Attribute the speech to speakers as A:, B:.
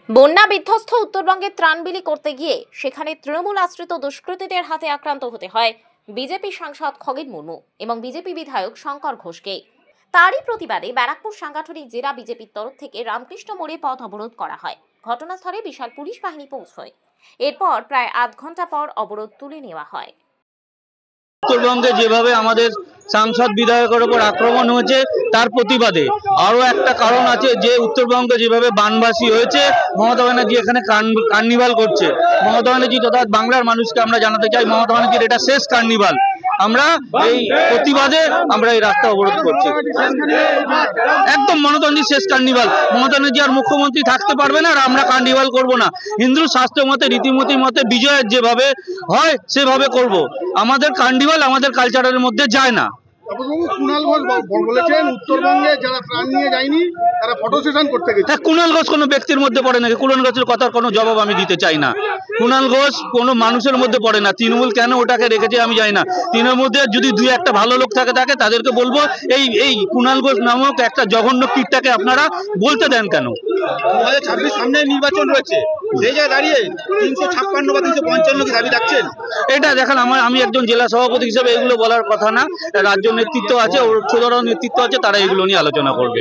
A: বন্যা বিধ্বস্ত উত্তরবঙ্গে ত্রাণ বিলি করতে গিয়ে সেখানে তৃণমূল আশ্রিত দুষ্কৃতীদের হাতে আক্রান্ত হতে হয় বিজেপি সাংসদ খগেন মুর্মু এবং বিজেপি বিধায়ক শঙ্কর ঘোষকে। তারই প্রতিবাদে ব্যারাকপুর সাংগঠনিক জেলা বিজেপির তরফ থেকে রামকৃষ্ণ মোড়ে পথ অবরোধ করা হয়। ঘটনাস্থলে বিশাল পুলিশ বাহিনী পৌঁছয়। এরপর প্রায় আধ ঘন্টা পর অবরোধ তুলে নেওয়া হয়।
B: উত্তরবঙ্গে যেভাবে আমাদের সাংসদ বিধায়কের উপর আক্রমণ হয়েছে তার প্রতিবাদে আরো একটা কারণ আছে যে উত্তরবঙ্গে যেভাবে বানবাসী হয়েছে, মমতা ব্যানার্জি এখানে কার্নিভাল করছে। মমতা ব্যানার্জি তথা বাংলার মানুষকে আমরা জানাতে চাই, মমতা ব্যানার্জির এটা শেষ কার্নিভাল। আমরা এই প্রতিবাদে আমরা এই রাস্তা অবরোধ করছি। একদম মমতার শেষ কার্নিভাল। মমতা ব্যানার্জি আর মুখ্যমন্ত্রী থাকতে পারবে না, আর আমরা কার্নিভাল করব না। হিন্দু শাস্ত্র মতে রীতিমতি মতে বিজয়ের যেভাবে হয় সেভাবে করব। আমাদের কার্নিভাল আমাদের কালচারের মধ্যে যায় না।
C: কুণাল ঘোষ বলেছেন উত্তরবঙ্গে যারা ত্রাণ নিয়ে যায়নি তারা ফটো সেশন করতে গেছে।
B: কুণাল ঘোষ কোনো ব্যক্তির মধ্যে পড়ে নাকি? কুণাল ঘোষের কথার কোনো জবাব আমি দিতে চাই না। কুণাল ঘোষ কোনো মানুষের মধ্যে পড়ে না। তৃণমূল কেন ওটাকে রেখেছে আমি জানি না। তৃণমূলের মধ্যে যদি দুই একটা ভালো লোক থাকে তাদেরকে বলবো এই কুণাল ঘোষ নামক একটা জঘন্য কীটটাকে আপনারা বলতে দেন কেন?
C: 2026 সামনে নির্বাচন রয়েছে, সেই জায়গায় দাঁড়িয়ে 356 বা 355 কি দাবি রাখছেন?
B: এটা দেখেন, আমি একজন জেলা সভাপতি হিসেবে এগুলো বলার কথা না। রাজ্য নেতৃত্ব আছে, ছোট নেতৃত্ব আছে, তারা এগুলো নিয়ে আলোচনা করবে।